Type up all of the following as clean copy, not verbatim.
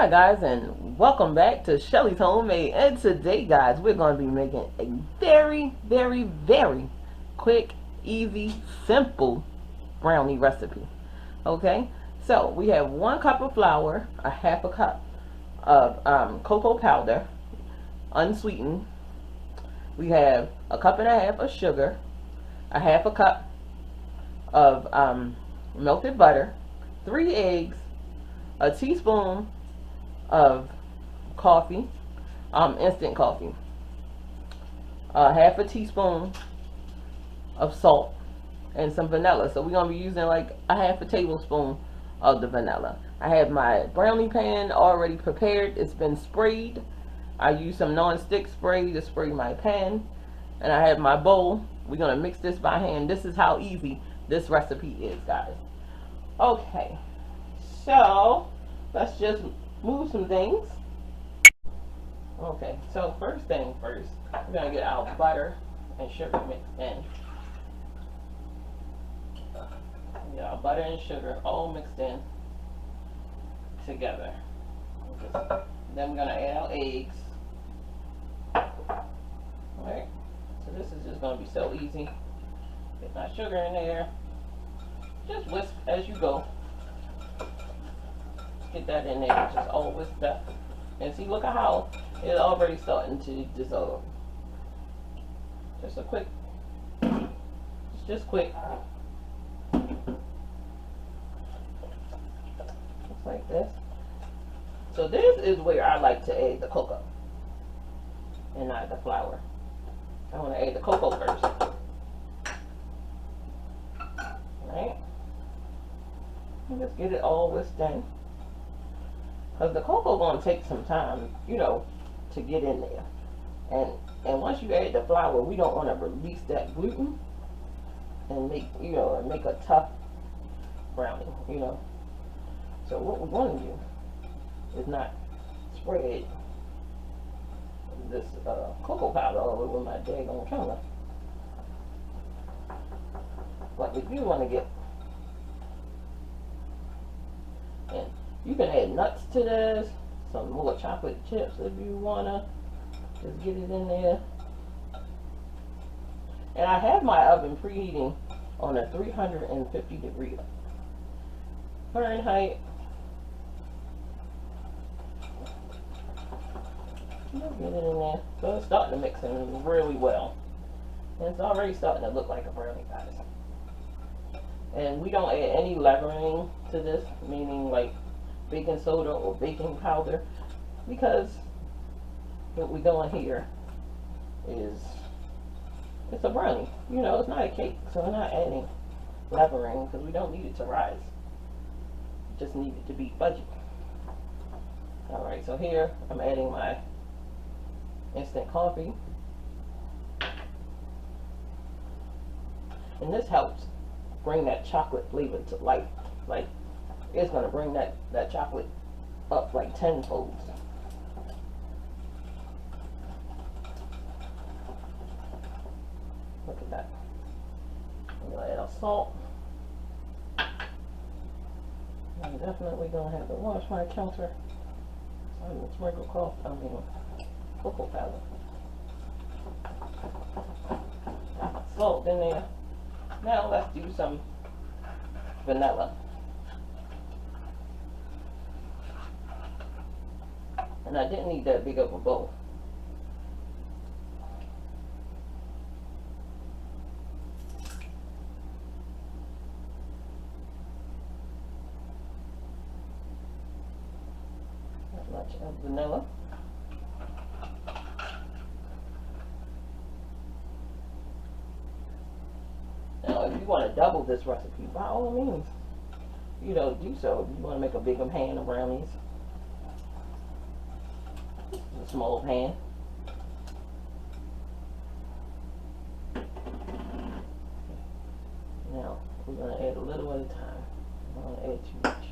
Hi guys, and welcome back to Shelly's Homemade. And today guys, we're going to be making a very quick, easy, simple brownie recipe. Okay, so we have 1 cup of flour, a half a cup of cocoa powder, unsweetened. We have a cup and a half of sugar, a half a cup of melted butter, 3 eggs, a teaspoon of coffee, instant coffee, half a teaspoon of salt, and some vanilla. So we're going to be using like a half a tablespoon of the vanilla. I have my brownie pan already prepared. It's been sprayed. I use some non-stick spray to spray my pan. And I have my bowl. We're going to mix this by hand. This is how easy this recipe is, guys. Okay, so let's just move some things. Okay, so first thing first, we're going to get our butter and sugar mixed in. Get our butter and sugar all mixed in together. Then we're going to add our eggs. Alright, so this is just going to be so easy. Get my sugar in there. Just whisk as you go. Get that in there, just all whisked up. And see, look at how it's already starting to dissolve. Just a quick, just quick. Just like this. So this is where I like to add the cocoa and not the flour. I want to add the cocoa first. Alright. Just get it all whisked in. Because the cocoa going to take some time, you know, to get in there. And once you add the flour, we don't want to release that gluten and make, you know, make a tough brownie, you know. So what we want to do is not spread this cocoa powder all over my daggone counter. But we do want to get, and you can add nuts to this, some more chocolate chips if you wanna. Just get it in there. And I have my oven preheating on a 350-degree Fahrenheit. Get it in there. So it's starting to mix in really well. And it's already starting to look like a brownie, guys. And we don't add any leavening to this, meaning like baking soda or baking powder, because what we're doing here is, it's a brownie. You know, it's not a cake, so we're not adding leavening because we don't need it to rise. We just need it to be fudgy. Alright, so here I'm adding my instant coffee. And this helps bring that chocolate flavor to life. Like, it's going to bring that chocolate up like tenfold. Look at that. I'm going to add our salt. I'm definitely going to have to wash my counter. So I'm going to sprinkle cocoa powder. Got my salt in there. Now let's do some vanilla. And I didn't need that big of a bowl. Not much of vanilla. Now, if you want to double this recipe, by all means, you know, do so. If you want to make a bigger pan of brownies, a small pan. Now, we're going to add a little at a time. We don't want to add too much.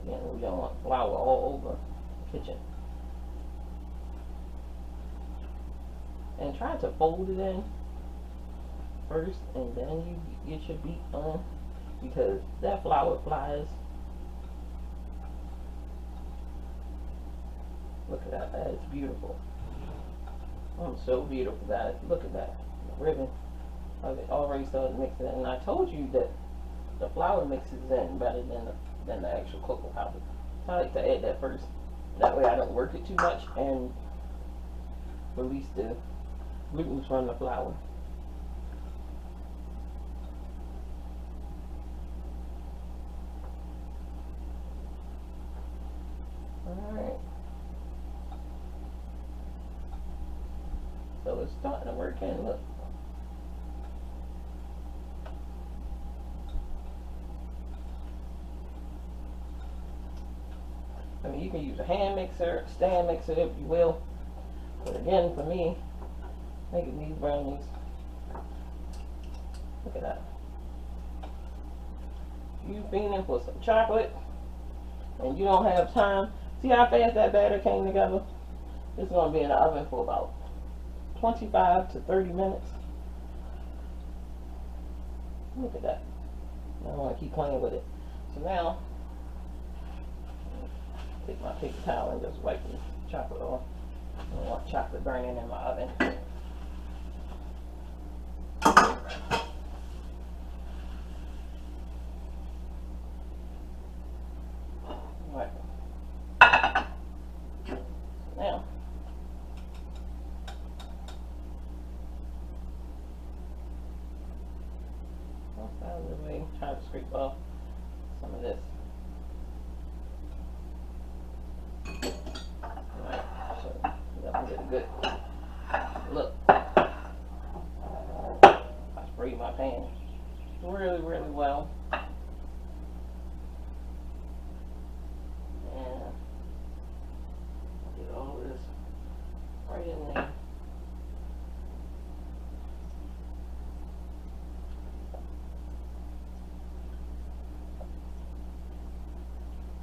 Again, we don't want flour all over the kitchen. And try to fold it in first, and then you get your beat on, because that flour flies. Look at that. That is beautiful. So beautiful, guys. Look at that. The ribbon. I've already started to mix it in. And I told you that the flour mixes in better than the actual cocoa powder. So I like to add that first. That way I don't work it too much and release the gluten from the flour. Alright. So it's starting to work in. Look. I mean, you can use a hand mixer, stand mixer if you will. But again, for me, making these brownies, look at that. You fiending for some chocolate and you don't have time. See how fast that batter came together? It's going to be in the oven for about 25 to 30 minutes. Look at that. I don't want to keep playing with it. So now, take my paper towel and just wipe the chocolate off. I don't want chocolate burning in my oven. Right. Now, out of the way, try to scrape off some of this. Alright, so that will get a good look. I sprayed my pan really, really well. And get all this right in there.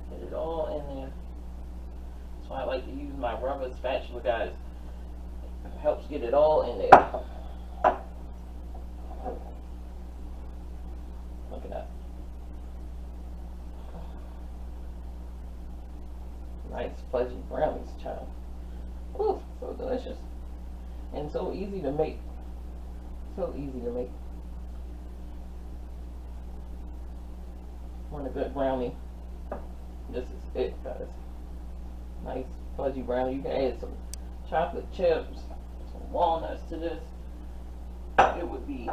Get it all in there. So I like to use my rubber spatula, guys. It helps get it all in there. Look at that. Nice fudgy brownies, child. Ooh, so delicious. And so easy to make. So easy to make. Want a good brownie? This is it, guys. Nice fudgy brownie. You can add some chocolate chips, some walnuts to this. It would be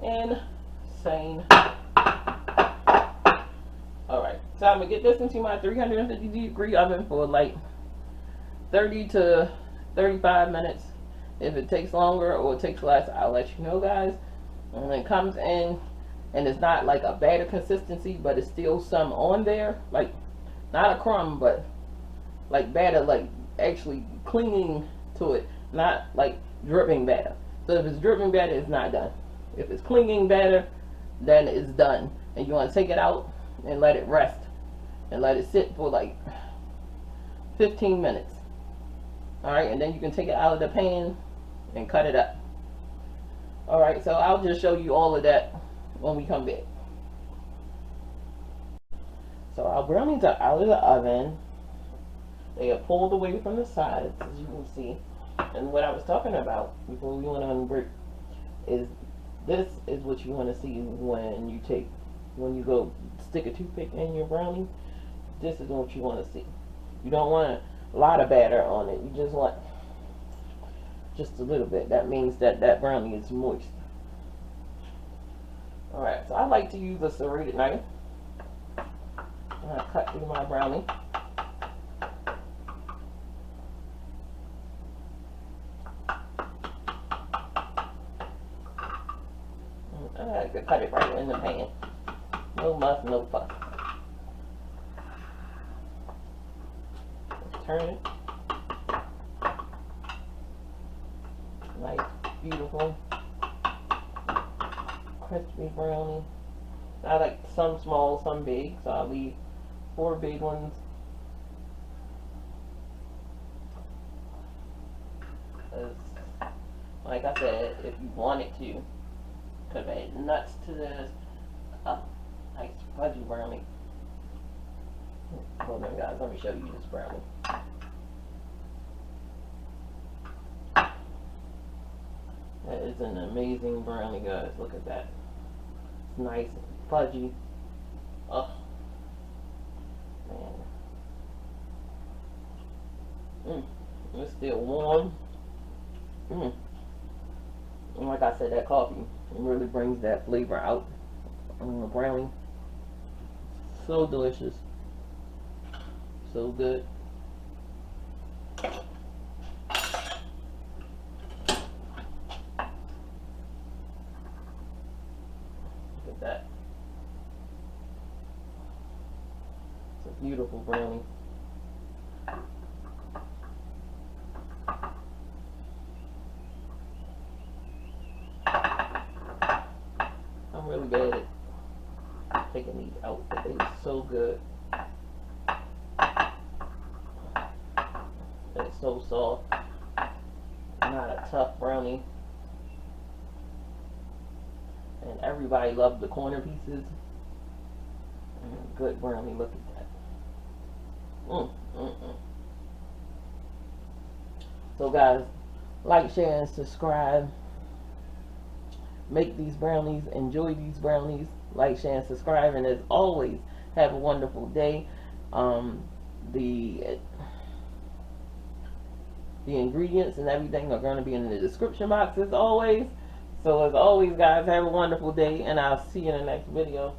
insane. Alright, so I'm going to get this into my 350 degree oven for like 30 to 35 minutes. If it takes longer or it takes less, I'll let you know, guys. And it comes in and it's not like a batter consistency, but it's still some on there. Like, not a crumb, but like batter, like actually clinging to it, not like dripping batter. So if it's dripping batter, it's not done. If it's clinging batter, then it's done. And you want to take it out and let it rest and let it sit for like 15 minutes. Alright, and then you can take it out of the pan and cut it up. Alright, so I'll just show you all of that when we come back. So our brownies are out of the oven. They are pulled away from the sides, as you can see. And what I was talking about before we went on break is this is what you want to see when you go stick a toothpick in your brownie. This is what you want to see. You don't want a lot of batter on it. You just want just a little bit. That means that that brownie is moist. Alright, so I like to use a serrated knife. And I cut through my brownie. I like to cut it right in the pan. No muss, no fuss. Just turn it. Nice, beautiful, crispy brownie. I like some small, some big, so I'll leave 4 big ones. Like I said, if you wanted to, could have added nuts to this. Nice fudgy brownie. Hold on, guys, let me show you this brownie. That is an amazing brownie, guys. Look at that. It's nice and fudgy. Oh, man. It's still warm. Mm. And like I said, that coffee really brings that flavor out on the brownie. So delicious. So good. Look at that. It's a beautiful brownie. I'm really bad at taking these out, but they're so good. It's so soft. Not a tough brownie. And everybody loves the corner pieces. Good brownie, look at that. So guys, like, share, and subscribe. Make these brownies, enjoy these brownies. Like, share, and subscribe. And as always, have a wonderful day. The ingredients and everything are going to be in the description box as always. So as always, guys, have a wonderful day, and I'll see you in the next video.